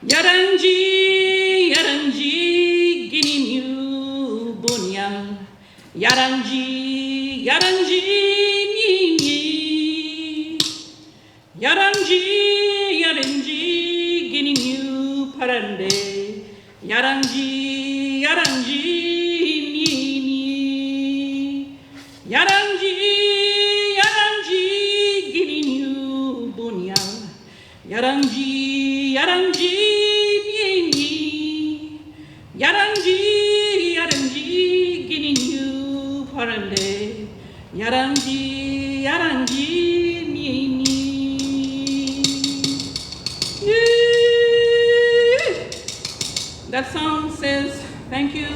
Yaranji, Yaranji, Guinea Bunyang. Yaranji, Yaranji, Nini. Yaranji, Yaranji, Guinea Parande. Yaranji, Yaranji, Nini. Yaranji, Yaranji, Guinea Bunyang. Yaranji, Yaranji, Nini. Yaranji, Yaranji, Guinea Parande. Yaranji, Yaranji, Nini. That song says, thank you,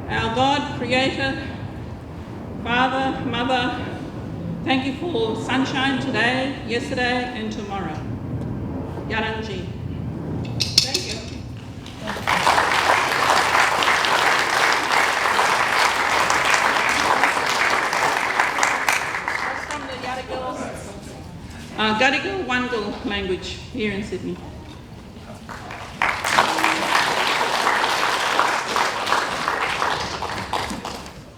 our God, Creator, Father, Mother, thank you for sunshine today, yesterday, and tomorrow. Yaranji. Thank you. That's from the Gadigal Wandal language here in Sydney.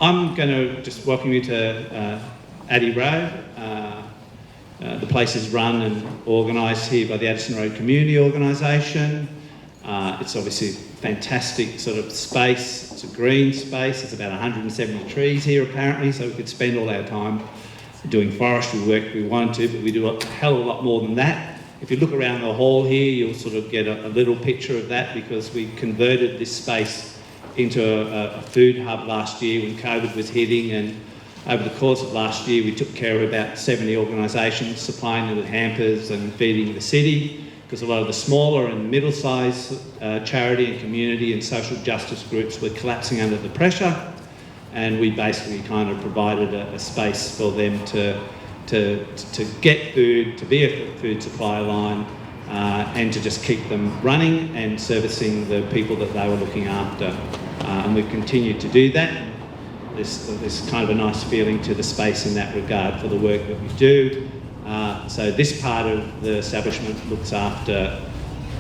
I'm going to just welcome you to Addi Road. The place is run and organised here by the Addison Road Community Organisation. It's obviously a fantastic sort of space. It's a green space. It's about 170 trees here apparently, so we could spend all our time doing forestry work if we wanted to, but we do a hell of a lot more than that. If you look around the hall here, you'll sort of get a little picture of that, because we converted this space into a food hub last year when COVID was hitting, and over the course of last year we took care of about 70 organisations supplying them with hampers and feeding the city, because a lot of the smaller and middle-sized charity and community and social justice groups were collapsing under the pressure, and we basically kind of provided a space for them to get food, to be a food supply line, and to just keep them running and servicing the people that they were looking after. And we've continued to do that. There's kind of a nice feeling to the space in that regard for the work that we do. So this part of the establishment looks after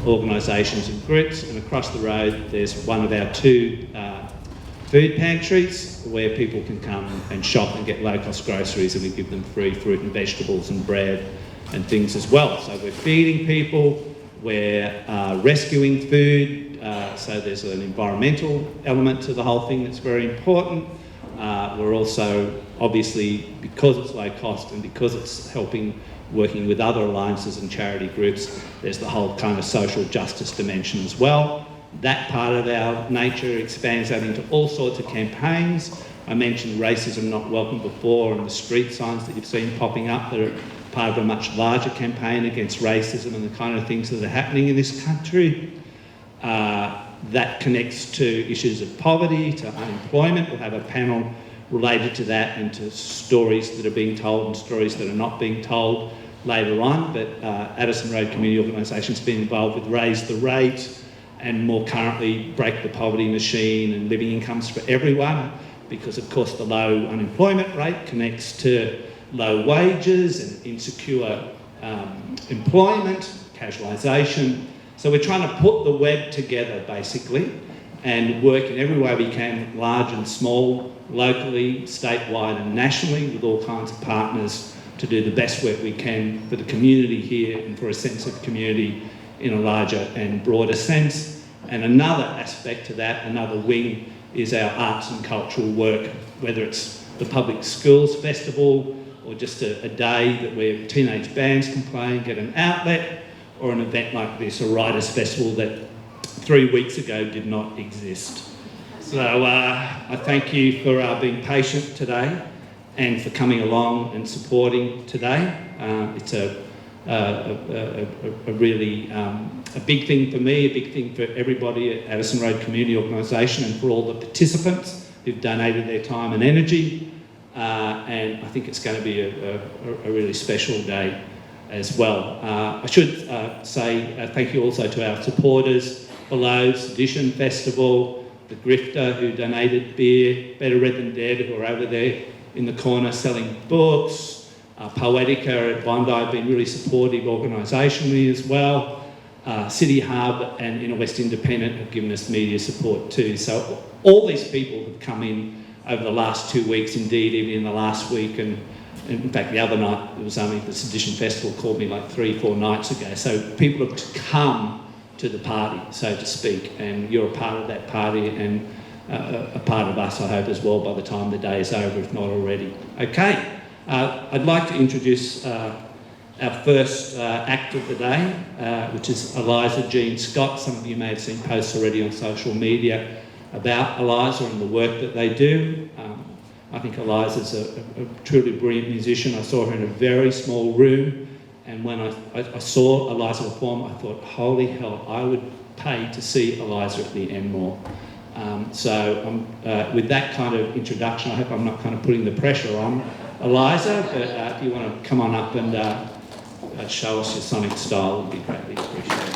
organisations and groups, and across the road there's one of our two food pantries where people can come and shop and get low-cost groceries, and we give them free fruit and vegetables and bread and things as well. So we're feeding people, we're rescuing food, so there's an environmental element to the whole thing that's very important. We're also, obviously, because it's low cost and because it's working with other alliances and charity groups, there's the whole kind of social justice dimension as well. That part of our nature expands out into all sorts of campaigns. I mentioned racism not welcome before, and the street signs that you've seen popping up that are part of a much larger campaign against racism and the kind of things that are happening in this country. That connects to issues of poverty, to unemployment. We'll have a panel related to that and to stories that are being told and stories that are not being told later on. But Addison Road Community Organisation's been involved with Raise the Rate and more currently Break the Poverty Machine and Living Incomes for Everyone, because of course the low unemployment rate connects to low wages and insecure employment, casualisation. So we're trying to put the web together basically and work in every way we can, large and small, locally, statewide and nationally, with all kinds of partners to do the best work we can for the community here and for a sense of community in a larger and broader sense. And another aspect to that, another wing, is our arts and cultural work, whether it's the Public Schools Festival or just a day that where teenage bands can play and get an outlet, or an event like this, a writers' festival that 3 weeks ago did not exist. So I thank you for being patient today and for coming along and supporting today. It's a really a big thing for me, a big thing for everybody at Addison Road Community Organisation, and for all the participants who've donated their time and energy. And I think it's going to be a really special day as well. I should say thank you also to our supporters below, Sedition Festival, the Grifter who donated beer, Better Red Than Dead who are over there in the corner selling books, Poetica at Bondi have been really supportive organisationally as well. City Hub and Inner West Independent have given us media support too. So all these people have come in over the last 2 weeks, indeed even in the last week, and in fact the other night it was only the Sedition Festival called me like 3-4 nights ago. So people have come to the party, so to speak, and you're a part of that party and a part of us, I hope, as well by the time the day is over, if not already. Okay, I'd like to introduce our first act of the day, which is Eliza Jean Scott. Some of you may have seen posts already on social media about Eliza and the work that they do. I think Eliza's a truly brilliant musician. I saw her in a very small room, and when I saw Eliza perform, I thought, holy hell, I would pay to see Eliza at the Enmore. With that kind of introduction, I hope I'm not kind of putting the pressure on Eliza, but if you want to come on up and show us your sonic style, it would be greatly appreciated.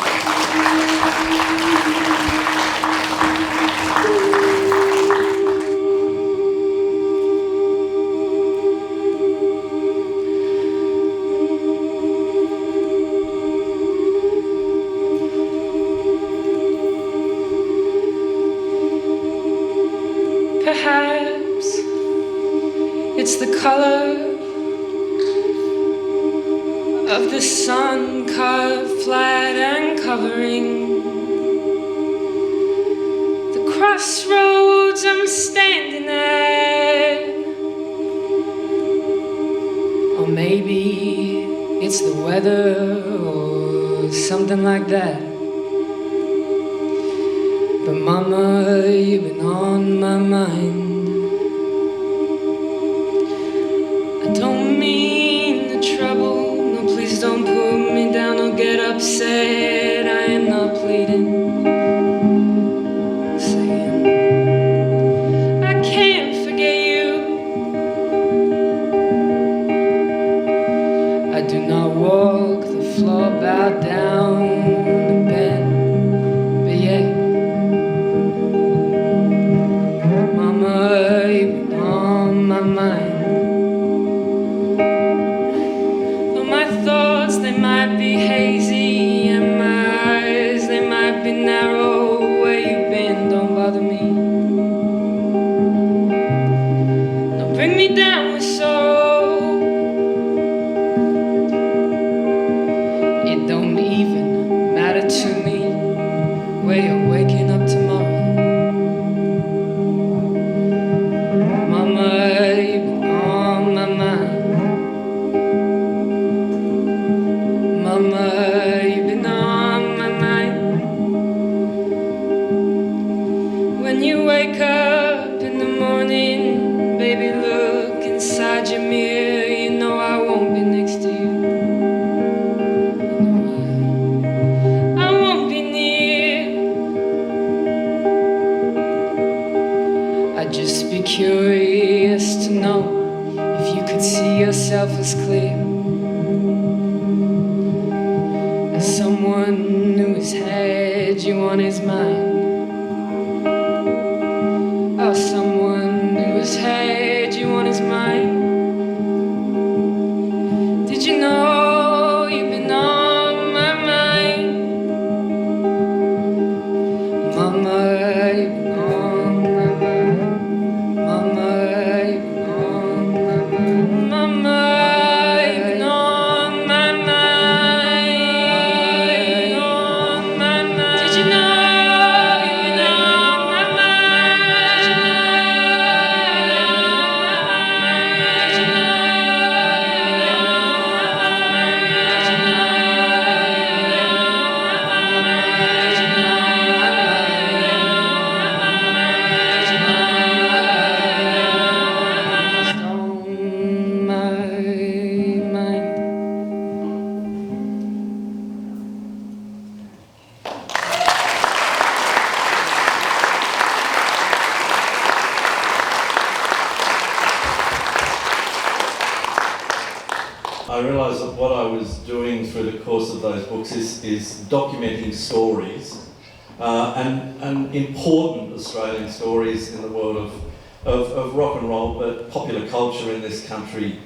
Perhaps it's the color of the sun carved flat and covering the crossroads I'm standing at. Or maybe it's the weather or something like that. But mama, you've been on my mind. I don't mean the trouble, no, please don't put me down or get upset. I am not pleading, saying I can't forget you. I do not walk the floor bowed down and bend, but yeah, mama, you've been on my mind. They might be hazy, and my eyes, they might be narrow. Where you been, don't bother me. Don't bring me down with sorrow. It don't even matter to me where you're waking up tomorrow. Mama, you've been on my mind. Mama, you've been on my mind. When you wake up in the morning, baby, look inside your mirror. You know I won't be next to you. I won't be near. I'd just be curious to know if you could see yourself as clear as someone who has had you on his mind. Oh, someone who has had you on his mind. Did you know you've been on my mind? Mama, you've been on my mind. Mama, you've been on my mind. Mama, you've been on my mind. Did you know? I realised that what I was doing through the course of those books is documenting stories, and important Australian stories in the world of rock and roll, but popular culture in this country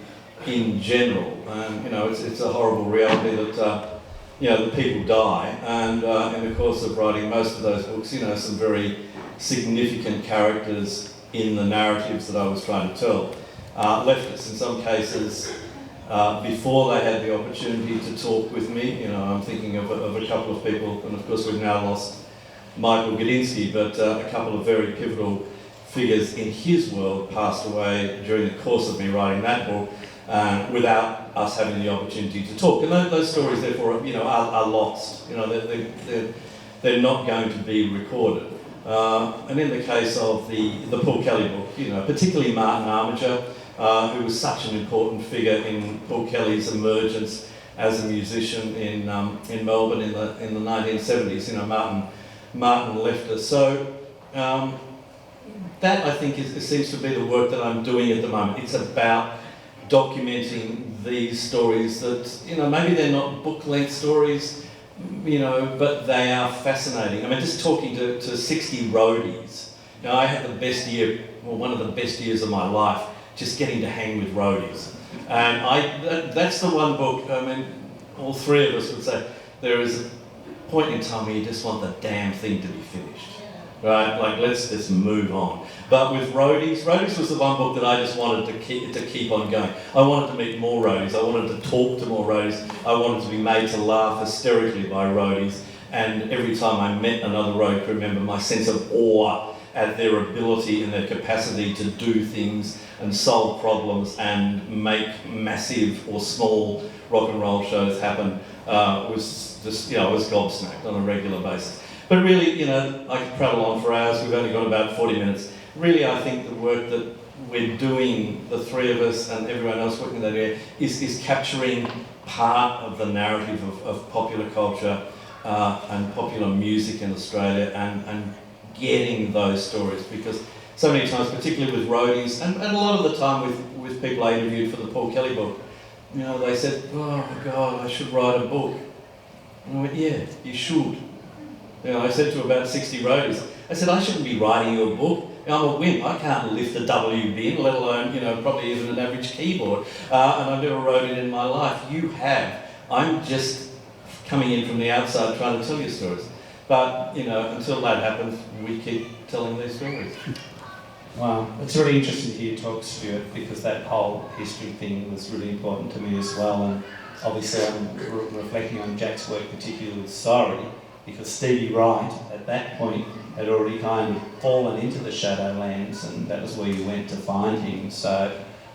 in general. You know, it's a horrible reality that the people die, and in the course of writing most of those books, some very significant characters in the narratives that I was trying to tell left us in some cases before they had the opportunity to talk with me. I'm thinking of a couple of people, and of course we've now lost Michael Gudinski, but a couple of very pivotal figures in his world passed away during the course of me writing that book without us having the opportunity to talk. And those stories, therefore, are lost. They're not going to be recorded. And in the case of the Paul Kelly book, particularly Martin Armiger, who was such an important figure in Paul Kelly's emergence as a musician in Melbourne in the 1970s. Martin left us. So that, I think, seems to be the work that I'm doing at the moment. It's about documenting these stories that, maybe they're not book-length stories, but they are fascinating. I mean, just talking to 60 roadies. I had the best year, one of the best years of my life, just getting to hang with roadies. And that's the one book, I mean, all three of us would say, there is a point in time where you just want the damn thing to be finished. Right? Like, let's just move on. But with roadies was the one book that I just wanted to keep on going. I wanted to meet more roadies. I wanted to talk to more roadies. I wanted to be made to laugh hysterically by roadies. And every time I met another roadie crew member, my sense of awe at their ability and their capacity to do things and solve problems and make massive or small rock and roll shows happen was just, I was gobsmacked on a regular basis. But really, I could prattle on for hours. We've only got about 40 minutes. Really, I think the work that we're doing, the three of us and everyone else working in that area, is capturing part of the narrative of popular culture and popular music in Australia and getting those stories. Because so many times, particularly with roadies, and a lot of the time with people I interviewed for the Paul Kelly book, they said, oh my God, I should write a book. And I went, yeah, you should. I said to about 60 roadies, I said, I shouldn't be writing you a book. I'm a wimp. I can't lift a W bin, let alone, probably even an average keyboard. And I've never wrote it in my life. You have. I'm just coming in from the outside trying to tell you stories. But, until that happens, we keep telling these stories. Wow, it's really interesting to hear you talk, Stuart, because that whole history thing was really important to me as well. And obviously I'm reflecting on Jack's work, particularly with Sorry, because Stevie Wright, at that point, had already kind of fallen into the Shadowlands, and that was where you went to find him. So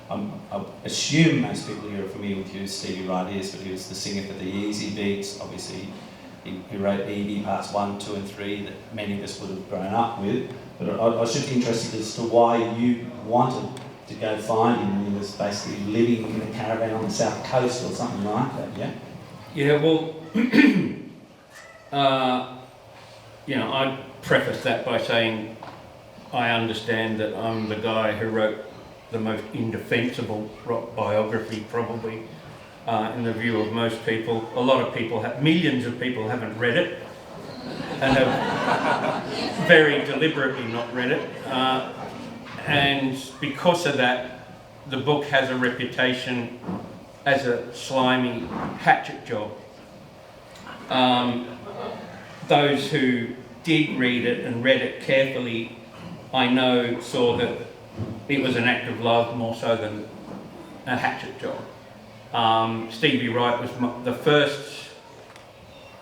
I assume most people here are familiar with who Stevie Wright is, but he was the singer for the Easy Beats. Obviously, he wrote Edie Parts 1, 2 and 3 that many of us would have grown up with. But I was just interested as to why you wanted to go find him. He was basically living in a caravan on the south coast or something like that, yeah? Yeah, well, I'd preface that by saying I understand that I'm the guy who wrote the most indefensible rock biography, probably, in the view of most people. A lot of people, millions of people haven't read it and have very deliberately not read it. And because of that, the book has a reputation as a slimy hatchet job. Those who did read it and read it carefully, I know, saw that it was an act of love more so than a hatchet job. Stevie Wright was the first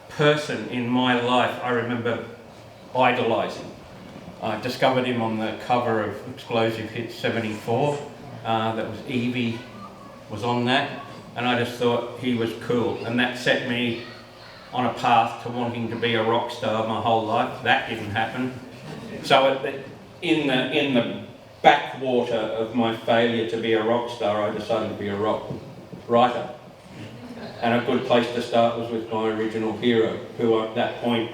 person in my life I remember idolising. I discovered him on the cover of Explosive Hits 74. That was Evie was on that, and I just thought he was cool, and that set me on a path to wanting to be a rock star my whole life. That didn't happen. So in the backwater of my failure to be a rock star, I decided to be a rock writer. And a good place to start was with my original hero, who at that point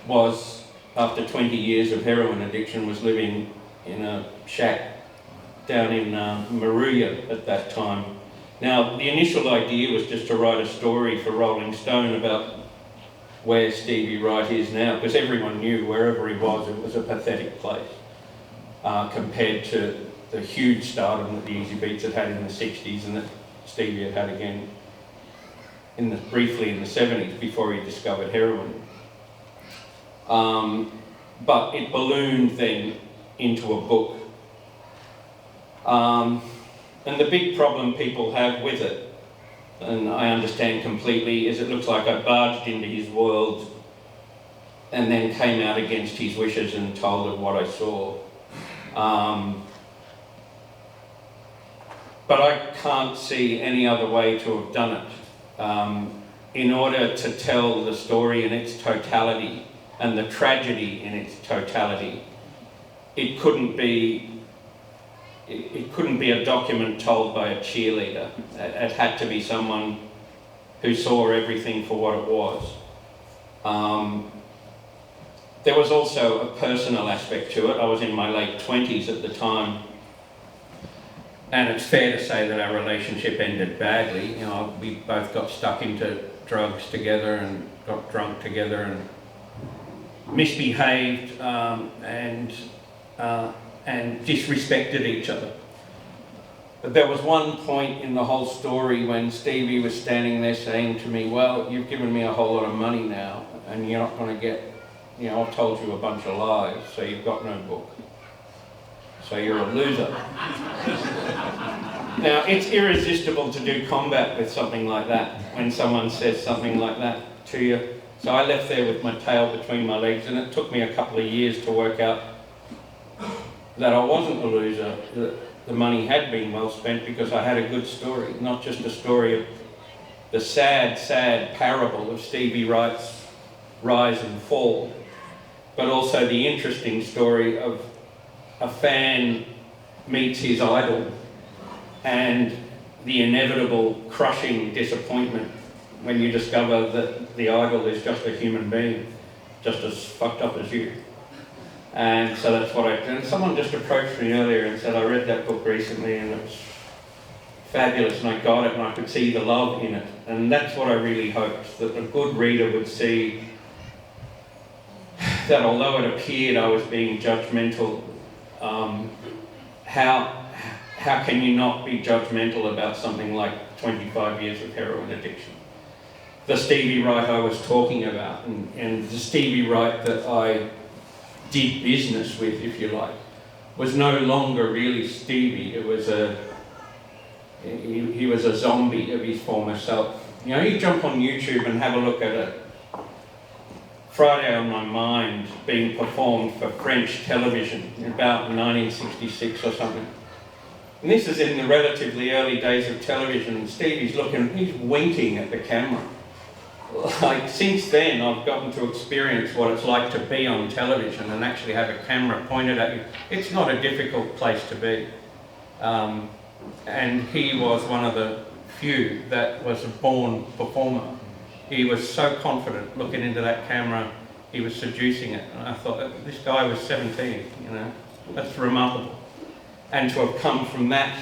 was, after 20 years of heroin addiction, was living in a shack down in Mordue at that time. Now, the initial idea was just to write a story for Rolling Stone about where Stevie Wright is now, because everyone knew wherever he was, it was a pathetic place compared to the huge stardom that the Easy Beats had had in the 60s and that Stevie had had again briefly in the 70s before he discovered heroin. But it ballooned then into a book. And the big problem people have with it, and I understand completely, is it looks like I barged into his world and then came out against his wishes and told him what I saw. But I can't see any other way to have done it. In order to tell the story in its totality and the tragedy in its totality, it couldn't be a document told by a cheerleader. It had to be someone who saw everything for what it was. There was also a personal aspect to it. I was in my late 20s at the time, and it's fair to say that our relationship ended badly. You know, we both got stuck into drugs together and got drunk together and misbehaved and disrespected each other. But there was one point in the whole story when Stevie was standing there saying to me, well, you've given me a whole lot of money now and you're not going to get, you know, I've told you a bunch of lies, so you've got no book. So you're a loser. Now, it's irresistible to do combat with something like that when someone says something like that to you. So I left there with my tail between my legs, and it took me a couple of years to work out that I wasn't a loser, that the money had been well spent because I had a good story, not just a story of the sad, sad parable of Stevie Wright's rise and fall, but also the interesting story of a fan meets his idol and the inevitable crushing disappointment when you discover that the idol is just a human being, just as fucked up as you. And so that's what I did. And someone just approached me earlier and said, I read that book recently and it was fabulous, and I got it and I could see the love in it. And that's what I really hoped, that a good reader would see that although it appeared I was being judgmental, how can you not be judgmental about something like 25 years of heroin addiction? The Stevie Wright I was talking about, and the Stevie Wright that I did business with, if you like, was no longer really Stevie. It was he was a zombie of his former self. You know, you jump on YouTube and have a look at it. Friday on My Mind being performed for French television in about 1966 or something. And this is in the relatively early days of television, and Stevie's looking, he's winking at the camera. Like, since then I've gotten to experience what it's like to be on television and actually have a camera pointed at you. It's not a difficult place to be. And he was one of the few that was a born performer. He was so confident looking into that camera, he was seducing it. And I thought, this guy was 17, you know, that's remarkable. And to have come from that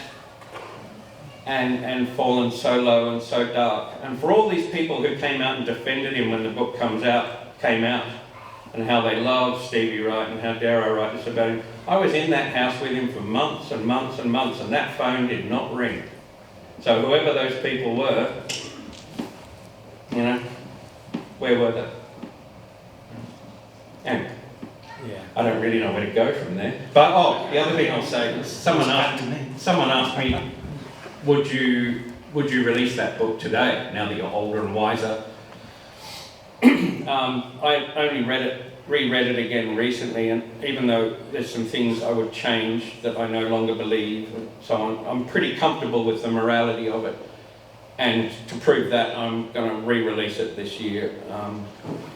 and fallen so low and so dark. And for all these people who came out and defended him when the book came out, and how they loved Stevie Wright and how dare I write this about him, I was in that house with him for months and months and months, and that phone did not ring. So whoever those people were, you know, where were they? And I don't really know where to go from there. But the other thing I'll say is someone asked me, would you release that book today, now that you're older and wiser? I only reread it again recently, and even though there's some things I would change that I no longer believe and so on, I'm pretty comfortable with the morality of it. And to prove that, I'm going to re-release it this year,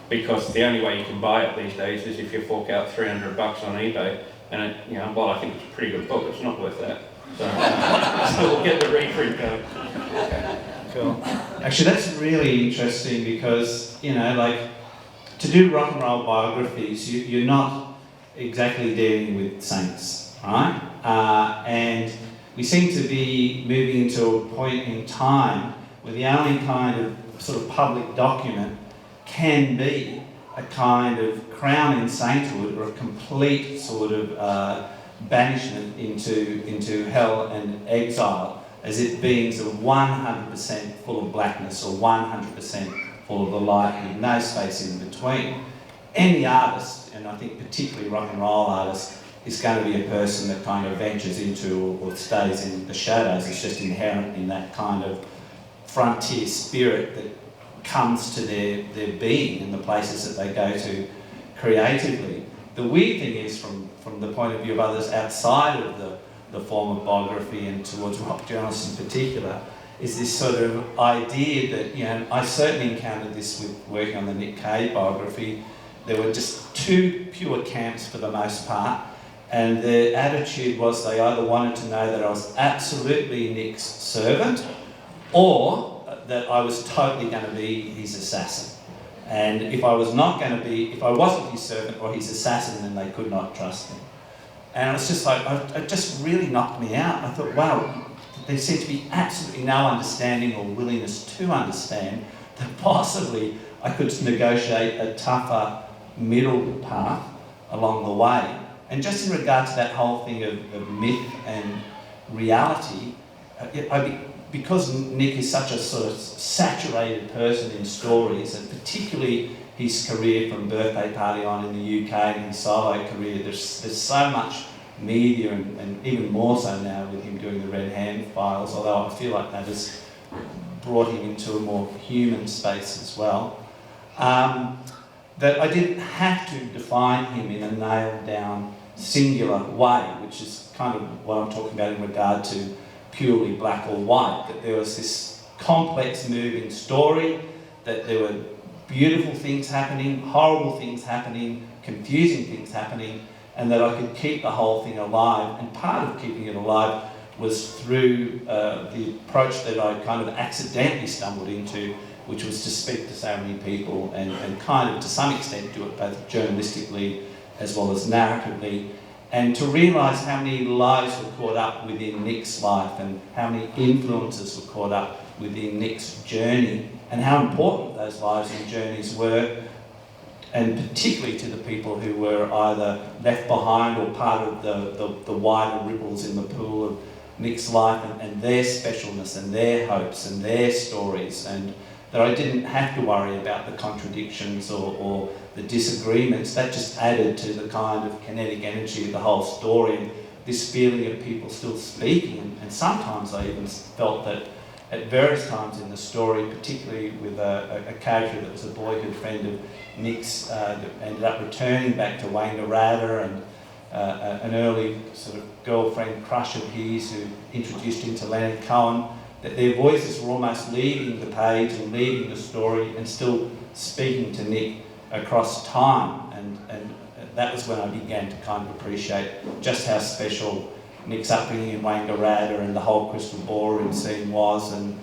because the only way you can buy it these days is if you fork out $300 on eBay. And it, you know, while I think it's a pretty good book, it's not worth that. So we'll get the reprint going. Okay. Cool. Actually, that's really interesting because, you know, like, to do rock and roll biographies, you're not exactly dealing with saints, right? And we seem to be moving into a point in time where the only kind of sort of public document can be a kind of crowning sainthood or a complete sort of banishment into hell and exile as it being sort of 100% full of blackness or 100% full of the light with no space in between. Any artist, and I think particularly rock and roll artists, is going to be a person that kind of ventures into or stays in the shadows. It's just inherent in that kind of frontier spirit that comes to their being in the places that they go to creatively. The weird thing is, from the point of view of others outside of the form of biography and towards rock journalists in particular, is this sort of idea that, you know, I certainly encountered this with working on the Nick Cave biography. There were just two pure camps for the most part, and the attitude was they either wanted to know that I was absolutely Nick's servant, or that I was totally going to be his assassin. And if I was not going to be, if I wasn't his servant or his assassin, then they could not trust me. And it's just like, it just really knocked me out. I thought, wow, there seemed to be absolutely no understanding or willingness to understand that possibly I could negotiate a tougher middle path along the way. And just in regard to that whole thing of myth and reality, because Nick is such a sort of saturated person in stories, and particularly his career from Birthday Party on in the UK and his solo career, there's so much media, and even more so now with him doing the Red Hand files, although I feel like that has brought him into a more human space as well. That I didn't have to define him in a nailed down singular way, which is kind of what I'm talking about in regard to purely black or white, that there was this complex moving story, that there were beautiful things happening, horrible things happening, confusing things happening, and that I could keep the whole thing alive. And part of keeping it alive was through the approach that I kind of accidentally stumbled into, which was to speak to so many people and kind of to some extent do it both journalistically as well as narratively, and to realise how many lives were caught up within Nick's life and how many influences were caught up within Nick's journey, and how important those lives and journeys were, and particularly to the people who were either left behind or part of the wider ripples in the pool of Nick's life, and their specialness and their hopes and their stories, and that I didn't have to worry about the contradictions or the disagreements. That just added to the kind of kinetic energy of the whole story, and this feeling of people still speaking. And sometimes I even felt that at various times in the story, particularly with a character that was a boyhood friend of Nick's that ended up returning back to Wangaratta, and an early sort of girlfriend crush of his who introduced him to Leonard Cohen, that their voices were almost leading the page and leading the story and still speaking to Nick across time. And that was when I began to kind of appreciate just how special Nick's upbringing in Wangaratta and the whole crystal ballroom scene was. And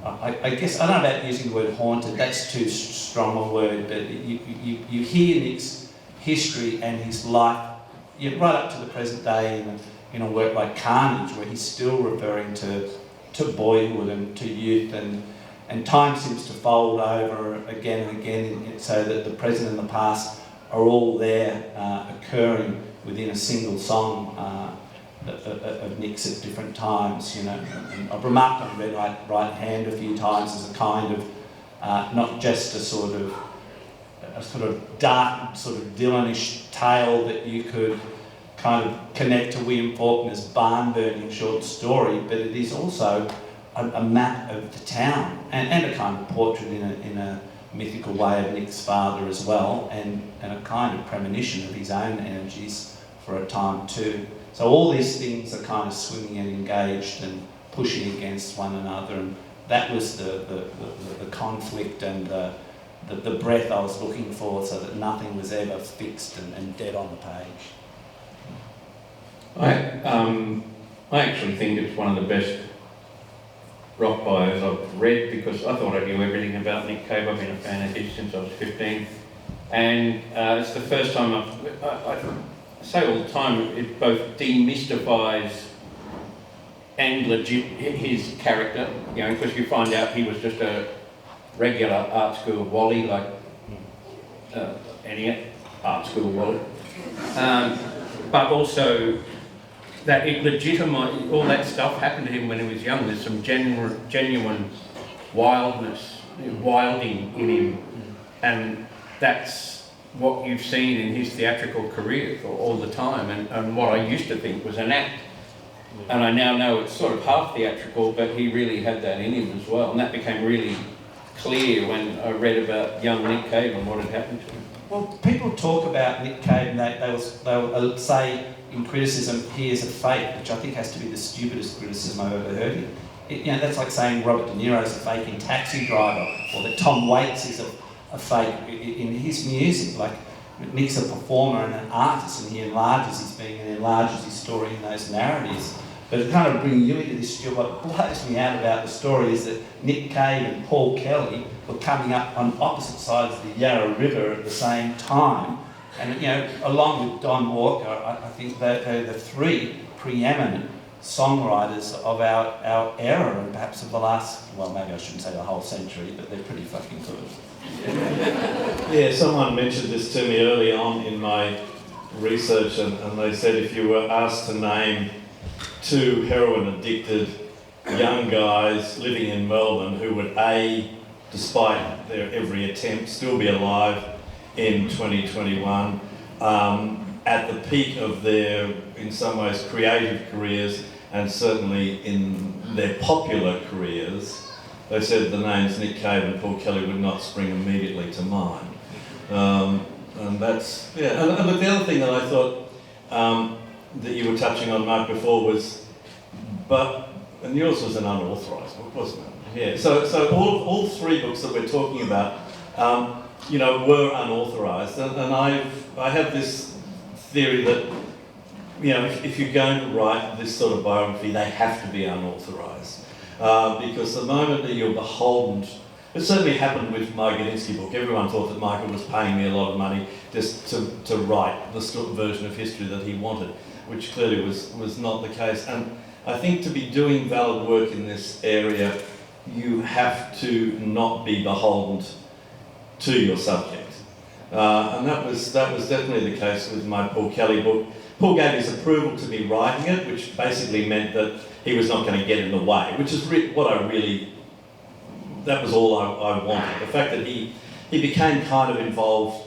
I guess, I don't know about using the word haunted, that's too strong a word, but you hear Nick's history and his life right up to the present day in a work like Carnage, where he's still referring to boyhood and to youth, and time seems to fold over again and again, so that the present and the past are all there occurring within a single song of Nick's at different times, you know. And I've remarked on Red Right Hand a few times as a kind of not just a sort of dark, sort of Dylanish tale that you could kind of connect to William Faulkner's barn-burning short story, but it is also a map of the town and a kind of portrait in a mythical way of Nick's father as well, and a kind of premonition of his own energies for a time too. So all these things are kind of swimming and engaged and pushing against one another, and that was the conflict and the breath I was looking for, so that nothing was ever fixed and dead on the page. I actually think it's one of the best rock bios I've read, because I thought I knew everything about Nick Cave. I've been a fan of his since I was 15, and it's the first time I say all the time, it both demystifies and legit his character, you know, because you find out he was just a regular art school Wally, like any art school Wally, but also that it legitimised, all that stuff happened to him when he was young. There's some genuine wildness, wilding in him, and that's what you've seen in his theatrical career for all the time, and what I used to think was an act. And I now know it's sort of half theatrical, but he really had that in him as well, and that became really clear when I read about young Nick Cave and what had happened to him. Well, people talk about Nick Cave and they will say in criticism, he is a fake, which I think has to be the stupidest criticism I've ever heard of. That's like saying Robert De Niro is a fake in Taxi Driver, or that Tom Waits is a fake in his music. Like, Nick's a performer and an artist, and he enlarges his being and enlarges his story in those narratives. But to kind of bring you into this, Stuart, what blows me out about the story is that Nick Cave and Paul Kelly were coming up on opposite sides of the Yarra River at the same time. And, along with Don Walker, I think they're the three preeminent songwriters of our era, and perhaps of the last, well, maybe I shouldn't say the whole century, but they're pretty fucking good. Yeah, someone mentioned this to me early on in my research, and they said if you were asked to name two heroin-addicted young guys living in Melbourne who would, despite their every attempt, still be alive in 2021, at the peak of their, in some ways, creative careers, and certainly in their popular careers, they said the names Nick Cave and Paul Kelly would not spring immediately to mind. And that's, yeah, and the other thing that I thought that you were touching on, Mark, before was, and yours was an unauthorised book, wasn't it? Yeah, so all three books that we're talking about, were unauthorised, and I have this theory that, if you're going to write this sort of biography, they have to be unauthorised. Because the moment that you're beholden, it certainly happened with my Gadinsky book. Everyone thought that Michael was paying me a lot of money just to write the version of history that he wanted, which clearly was not the case. And I think to be doing valid work in this area, you have to not be beholden to your subject. And that was definitely the case with my Paul Kelly book. Paul gave his approval to me writing it, which basically meant that he was not going to get in the way, which is what I really, that was all I wanted. The fact that he became kind of involved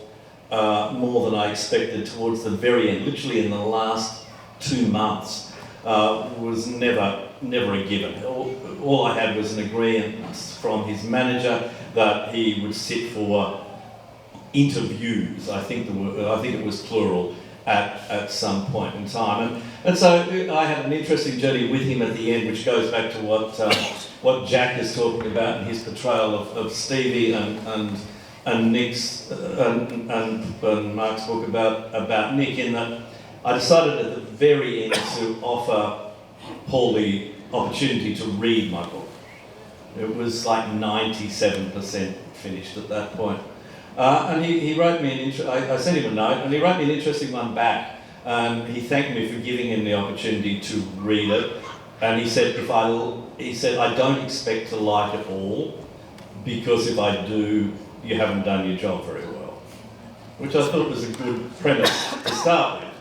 more than I expected towards the very end, literally in the last 2 months, was never a given. All I had was an agreement from his manager that he would sit for interviews, I think it was plural, at some point in time. And so I had an interesting journey with him at the end, which goes back to what Jack is talking about in his portrayal of Stevie and Nick's and Mark's book about Nick, in that I decided at the very end to offer Paul the opportunity to read my book. It was like 97% finished at that point. And he wrote me I sent him a note, and he wrote me an interesting one back. He thanked me for giving him the opportunity to read it, and he said, I don't expect to like it all, because if I do, you haven't done your job very well. Which I thought was a good premise to start with.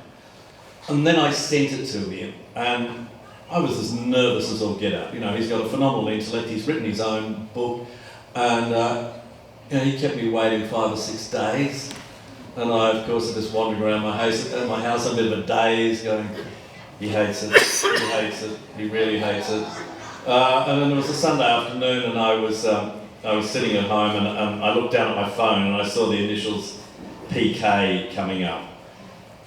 And then I sent it to him, and I was as nervous as all get out. He's got a phenomenal intellect, he's written his own book, and he kept me waiting 5 or 6 days. And I, of course, just wandering around my house, a bit of a daze, going, he hates it, he really hates it. And then it was a Sunday afternoon, and I was sitting at home, and I looked down at my phone, and I saw the initials PK coming up.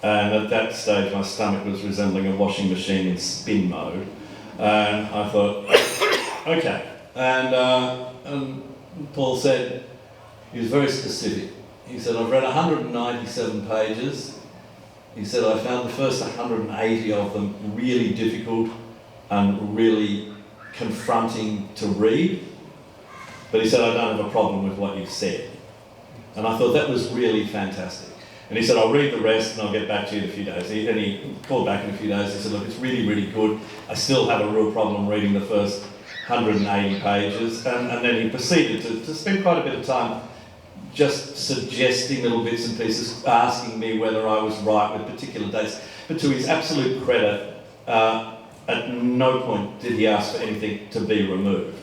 And at that stage, my stomach was resembling a washing machine in spin mode. And I thought, okay. And Paul said, he was very specific. He said, I've read 197 pages. He said, I found the first 180 of them really difficult and really confronting to read. But he said, I don't have a problem with what you've said. And I thought that was really fantastic. And he said, I'll read the rest and I'll get back to you in a few days. And he called back in a few days. He said, look, it's really, really good. I still have a real problem reading the first 180 pages. And then he proceeded to spend quite a bit of time just suggesting little bits and pieces, asking me whether I was right with particular dates. But to his absolute credit, at no point did he ask for anything to be removed.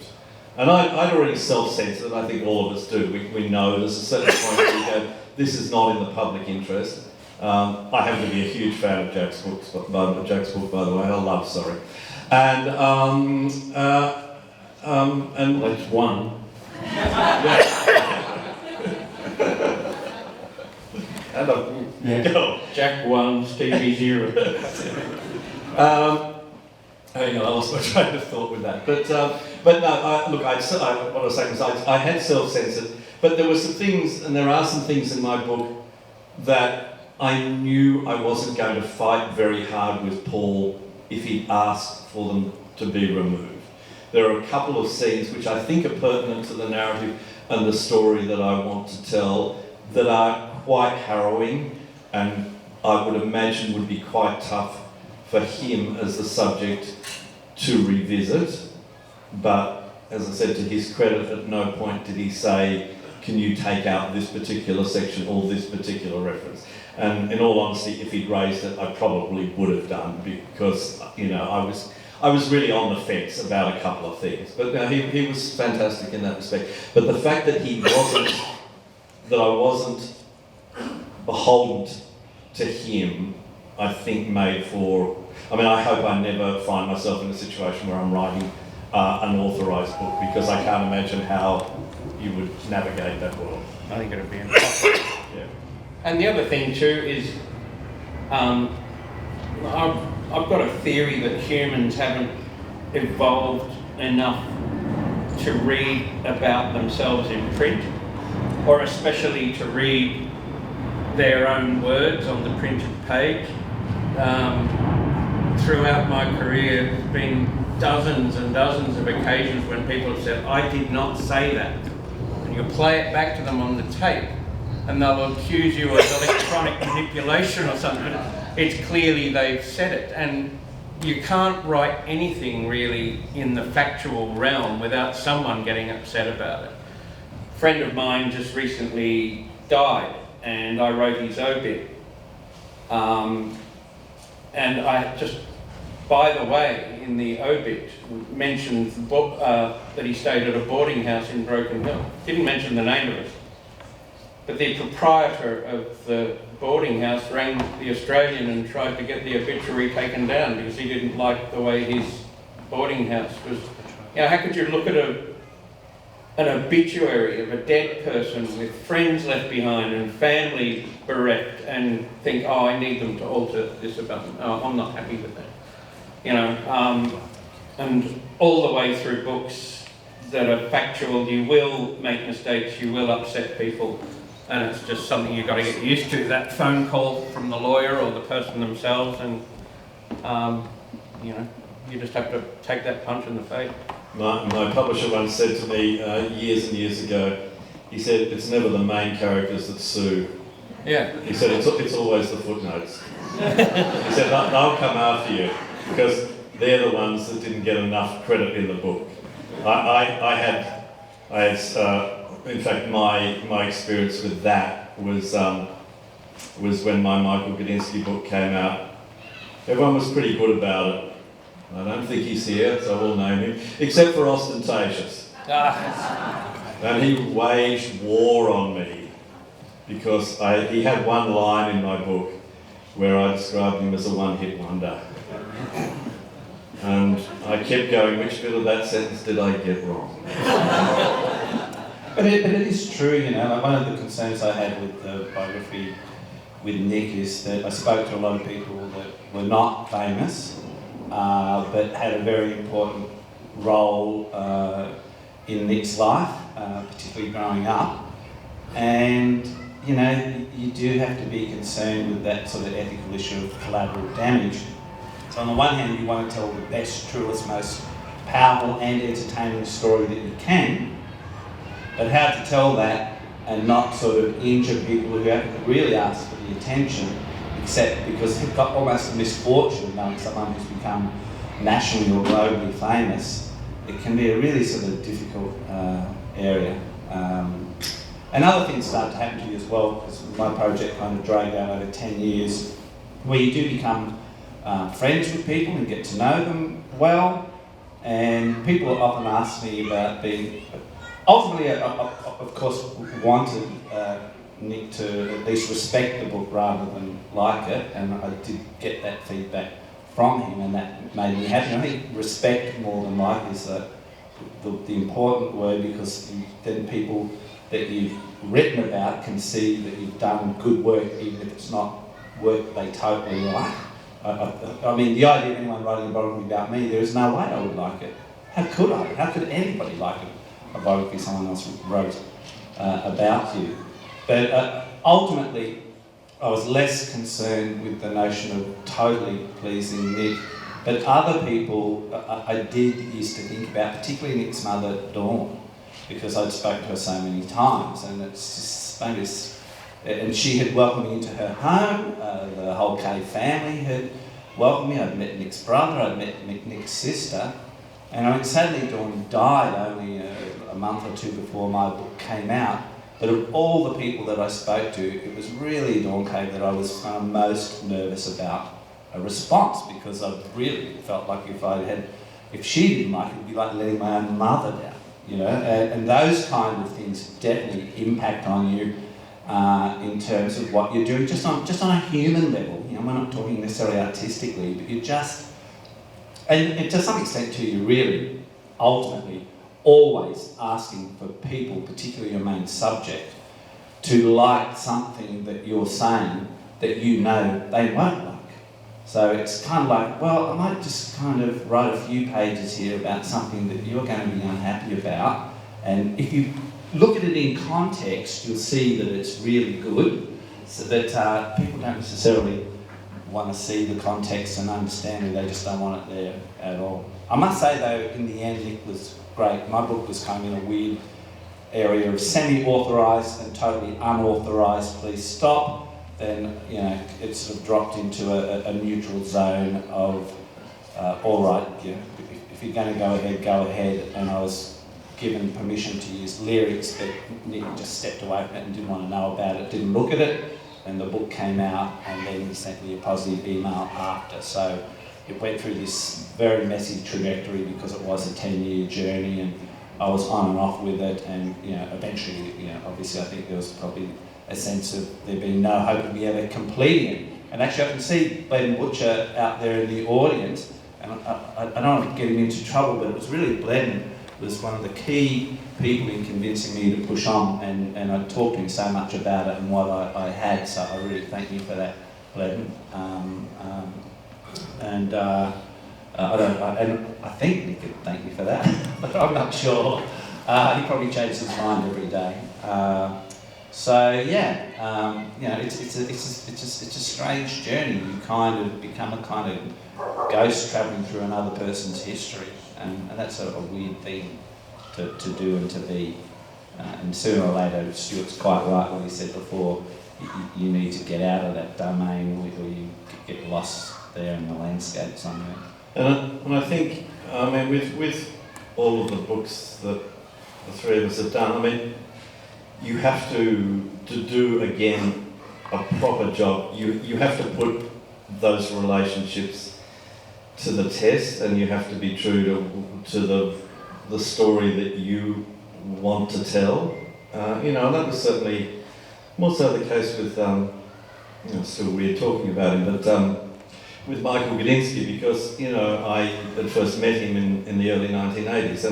And I'd already self-censored, I think all of us do. We know there's a certain point where you go, this is not in the public interest. I happen to be a huge fan of Jack's book, by the way. I love Sorry. And That's one. Go. Jack 1, Stevie 0. Hang on, I lost my train of thought with that. But no, look, what I was saying was I had self-censored, but there were some things, and there are some things in my book that I knew I wasn't going to fight very hard with Paul if he asked for them to be removed. There are a couple of scenes which I think are pertinent to the narrative and the story that I want to tell that are quite harrowing, and I would imagine would be quite tough for him as the subject to revisit. But as I said, to his credit, at no point did he say, can you take out this particular section or this particular reference? And in all honesty, if he'd raised it, I probably would have done, because, you know, I was really on the fence about a couple of things. But no, he was fantastic in that respect. But the fact that I wasn't beholden to him, I think made for, I hope I never find myself in a situation where I'm writing an authorised book, because I can't imagine how you would navigate that world. I think it'd be impossible. Yeah. And the other thing too is, I've got a theory that humans haven't evolved enough to read about themselves in print, or especially to read their own words on the printed page. Throughout my career, there's been dozens and dozens of occasions when people have said, I did not say that. And you play it back to them on the tape, and they'll accuse you of electronic manipulation or something. It's clearly they've said it. And you can't write anything really in the factual realm without someone getting upset about it. A friend of mine just recently died, and I wrote his obit. And I just, by the way, in the obit, mentioned that he stayed at a boarding house in Broken Hill. Didn't mention the name of it. But the proprietor of the boarding house rang the Australian and tried to get the obituary taken down because he didn't like the way his boarding house was. You know, how could you look at an obituary of a dead person with friends left behind and family bereft and think, oh, I need them to alter this about them. Oh, I'm not happy with that. You know, and all the way through books that are factual, you will make mistakes, you will upset people, and it's just something you've got to get used to, that phone call from the lawyer or the person themselves, and you know, you just have to take that punch in the face. My publisher once said to me years and years ago, he said, it's never the main characters that sue. Yeah. He said, it's always the footnotes. He said, they'll come after you because they're the ones that didn't get enough credit in the book. I had in fact, my experience with that was when my Michael Gudinski book came out. Everyone was pretty good about it. I don't think he's here, so I will name him, except for Ostentatious. And he waged war on me because he had one line in my book where I described him as a one-hit wonder. And I kept going, which bit of that sentence did I get wrong? But it is true, you know, like one of the concerns I had with the biography with Nick is that I spoke to a lot of people that were not famous, but had a very important role in Nick's life, particularly growing up. And, you know, you do have to be concerned with that sort of ethical issue of collateral damage. So on the one hand, you want to tell the best, truest, most powerful and entertaining story that you can, but how to tell that and not sort of injure people who haven't really asked for the attention, except because they've got almost a misfortune of knowing someone who's become nationally or globally famous. It can be a really sort of difficult area. And other things start to happen to you as well, because my project kind of dragged out over 10 years, where you do become friends with people and get to know them well. And people often ask me about being, ultimately, of course, wanted Nick to at least respect the book rather than like it, and I did get that feedback from him, and that made me happy. I think respect more than like is the important word, because then people that you've written about can see that you've done good work, even if it's not work they totally like. I mean, the idea of anyone writing a biography about me, there is no way I would like it. How could I? How could anybody like it? A biography someone else wrote about you? But ultimately, I was less concerned with the notion of totally pleasing Nick. But other people I did used to think about, particularly Nick's mother, Dawn, because I'd spoken to her so many times, and it's just maybe and she had welcomed me into her home. The whole Cave family had welcomed me. I'd met Nick's brother, I'd met Nick's sister, and I mean, sadly Dawn died only a month or two before my book came out. But of all the people that I spoke to, it was really Dawn Cave that I was most nervous about a response, because I really felt like if she didn't like it, it'd be like letting my own mother down, you know. And those kind of things definitely impact on you in terms of what you're doing, just on a human level. You know, we're not talking necessarily artistically, but you just, and to some extent too, you really ultimately always asking for people, particularly your main subject, to like something that you're saying that you know they won't like. So it's kind of like, well, I might just kind of write a few pages here about something that you're going to be unhappy about, and if you look at it in context, you'll see that it's really good, so that people don't necessarily want to see the context and understand it, they just don't want it there at all. I must say though, in the end, Nick was great. My book was kind of in a weird area of semi-authorised and totally unauthorised, please stop. Then, you know, it sort of dropped into a neutral zone of, all right, you know, if you're going to go ahead. And I was given permission to use lyrics, but Nick just stepped away from it and didn't want to know about it, didn't look at it. And the book came out, and then he sent me a positive email after. So it went through this very messy trajectory, because it was a 10-year journey, and I was on and off with it. And, you know, eventually, you know, obviously I think there was probably a sense of there being no hope of me ever completing it. And actually I can see Bled Butcher out there in the audience, and I don't want to get him into trouble, but it was really Bled was one of the key people in convincing me to push on, and I talked to him so much about it and what I had, so I really thank you for that, Bled. And I think Nick could thank me for that, but I'm not sure. He probably changes his mind every day. So yeah, you know, it's a strange journey. You kind of become a kind of ghost travelling through another person's history, and that's a weird thing to do and to be. And sooner or later, Stuart's quite right when he said before, you need to get out of that domain, or you get lost there in the landscape somewhere. And I think, I mean, with all of the books that the three of us have done, I mean, you have to do again a proper job. You have to put those relationships to the test, and you have to be true to the story that you want to tell. You know, and that was certainly more so the case with, you know, still weird talking about him, but with Michael Gudinski, because, you know, I had first met him in the early 1980s,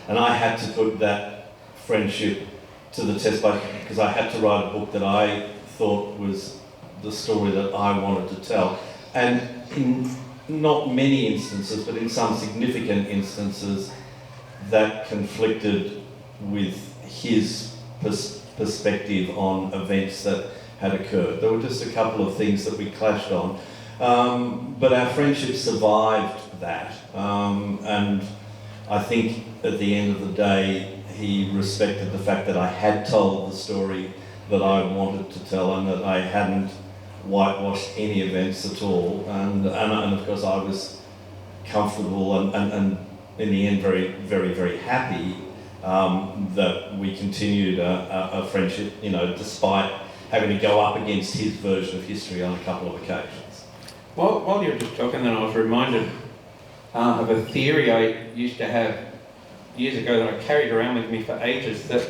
and I had to put that friendship to the test because I had to write a book that I thought was the story that I wanted to tell. And in not many instances, but in some significant instances, that conflicted with his perspective on events that had occurred. There were just a couple of things that we clashed on. But our friendship survived that. And I think at the end of the day, he respected the fact that I had told the story that I wanted to tell, and that I hadn't whitewashed any events at all. And of course I was comfortable and in the end very, very, very happy that we continued a friendship, you know, despite having to go up against his version of history on a couple of occasions. While you were just talking, then I was reminded of a theory I used to have years ago that I carried around with me for ages, that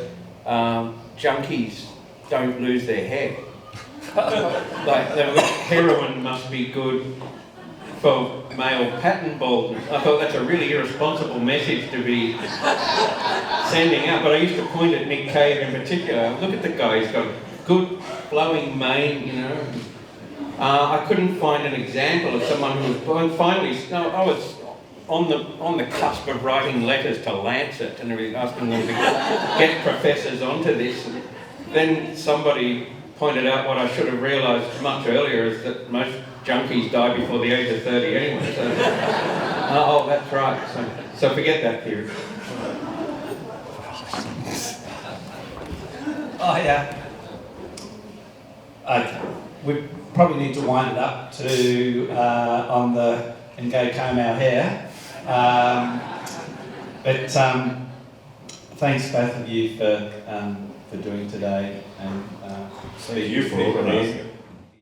junkies don't lose their hair. Like, heroin must be good for male pattern baldness. I thought that's a really irresponsible message to be sending out, but I used to point at Nick Cave in particular. Look at the guy, he's got a good flowing mane, you know. I couldn't find an example of someone who was, well, finally, I was on the cusp of writing letters to Lancet and everything, asking them to get professors onto this. And then somebody pointed out what I should have realised much earlier, is that most junkies die before the age of 30 anyway. So, oh, that's right. So forget that theory. Oh, yeah. Okay. We probably need to wind it up to and go comb our hair. But thanks both of you for doing today, and Thank you for organising.